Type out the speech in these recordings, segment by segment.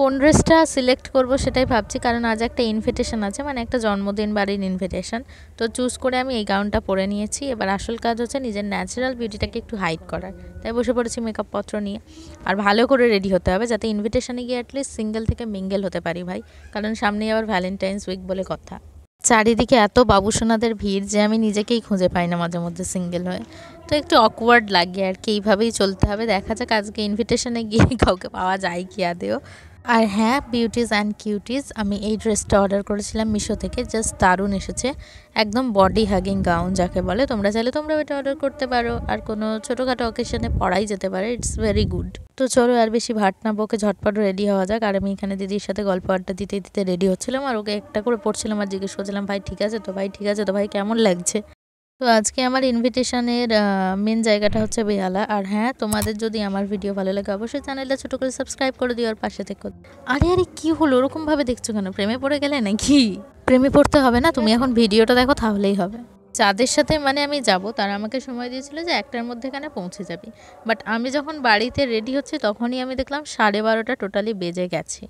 কোন ড্রেসটা সিলেক্ট করব সেটাই ভাবছি, কারণ আজ একটা ইনভিটেশন আছে, মানে একটা জন্মদিন বাড়ির ইনভিটেশন। তো চুজ করে আমি এই গাউনটা পরে নিয়েছি। এবার আসল কাজ হচ্ছে নিজের ন্যাচারাল বিউটিটাকে একটু হাইড করার। তাই বসে পড়েছি মেকআপ পত্র নিয়ে। আর ভালো করে রেডি হতে হবে, যাতে ইনভিটেশনে গিয়ে অ্যাটলিস্ট সিঙ্গেল থেকে মিঙ্গেল হতে পারি ভাই, কারণ সামনেই আবার ভ্যালেন্টাইন্স উইক বলে কথা। চারিদিকে এত বাবুসোনাদের ভিড় যে আমি নিজেকেই খুঁজে পাই না মাঝে মধ্যে সিঙ্গেল হয়ে। তো একটু অকওয়ার্ড লাগে আর কি, এইভাবেই চলতে হবে। দেখা যাক আজকে ইনভিটেশনে গিয়ে কাউকে পাওয়া যায় কি আদেও। আর হ্যাঁ, বিউটিজ অ্যান্ড কিউটিজ, আমি এই ড্রেসটা অর্ডার করেছিলাম মিশো থেকে, জাস্ট দারুণ এসেছে। একদম বডি হাগিং গাউন যাকে বলে, তোমরা চাইলে তোমরা এটা অর্ডার করতে পারো, আর কোনো ছোটোখাটো অকেশনে পরাই যেতে পারে, ইটস ভেরি গুড। তো চলো আর বেশি ভাট না বকে ঝটপট রেডি হওয়া যাক। আর আমি এখানে দিদির সাথে গল্প আড্ডা দিতে দিতে রেডি হচ্ছিলাম, আর ওকে একটা করে পড়ছিলাম আর জিজ্ঞেস করছিলাম, ভাই ঠিক আছে তো, ভাই ঠিক আছে তো, ভাই কেমন লাগছে। তো আজকে আমার ইনভিটেশনের মেন জায়গাটা হচ্ছে বেহালা। আর হ্যাঁ, তোমাদের যদি আমার ভিডিও ভালো লাগে অবশ্যই চ্যানেলটা ছোটো করে সাবস্ক্রাইব করে দিও আর পাশে থেকো। আরে আরে কী হলো, ওরকমভাবে দেখছো কেন? প্রেমে পড়ে গেলে নাকি? প্রেমে পড়তে হবে না, তুমি এখন ভিডিওটা দেখো তাহলেই হবে। যাদের সাথে মানে আমি যাব, তারা আমাকে সময় দিয়েছিল যে 1টার মধ্যে এখানে পৌঁছে যাবি। বাট আমি যখন বাড়িতে রেডি হচ্ছি তখনই আমি দেখলাম 12:30 টোটালি বেজে গেছে।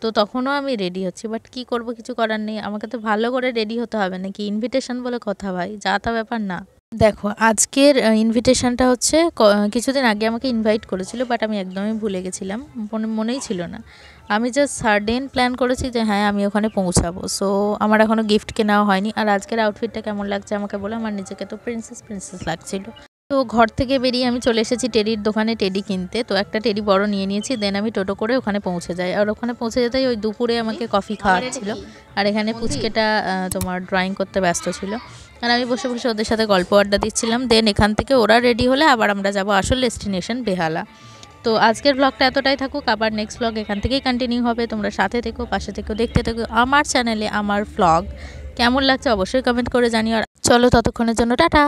তো তখনও আমি রেডি হচ্ছি, বাট কি করব, কিছু করার নেই। আমাকে তো ভালো করে রেডি হতে হবে নাকি, ইনভিটেশন বলে কথা ভাই, যা তা ব্যাপার না। দেখো আজকের ইনভিটেশনটা হচ্ছে কিছুদিন আগে আমাকে ইনভাইট করেছিল, বাট আমি একদমই ভুলে গেছিলাম, মনেই ছিল না। আমি জাস্ট সাডেন প্ল্যান করেছি যে হ্যাঁ আমি ওখানে পৌঁছাবো। সো আমার এখনও গিফট কেনাও হয়নি। আর আজকের আউটফিটটা কেমন লাগছে আমাকে বলে, আমার নিজেকে তো প্রিন্সেস প্রিন্সেস লাগছিল। তো ঘর থেকে বেরিয়ে আমি চলে এসেছি টেডির দোকানে টেডি কিনতে। তো একটা টেডি বড় নিয়ে নিয়েছি, দেন আমি টোটো করে ওখানে পৌঁছে যাই। আর ওখানে পৌঁছে যেতেই ওই দুপুরে আমাকে কফি খাওয়াচ্ছিল, আর এখানে পুচকেটা তোমার ড্রয়িং করতে ব্যস্ত ছিল। আর আমি বসে বসে ওদের সাথে গল্প আড্ডা দিচ্ছিলাম। দেন এখান থেকে ওরা রেডি হলে আবার আমরা যাব আসল ডেস্টিনেশন বেহালা। তো আজকের ব্লগটা এতটাই থাকুক, আবার নেক্সট ব্লগ এখান থেকেই কন্টিনিউ হবে। তোমরা সাথে থেকো, পাশে থেকো, দেখতে থেকো আমার চ্যানেলে আমার ব্লগ। কেমন লাগছে অবশ্যই কমেন্ট করে জানিও। আর চলো ততক্ষণের জন্য টাটা।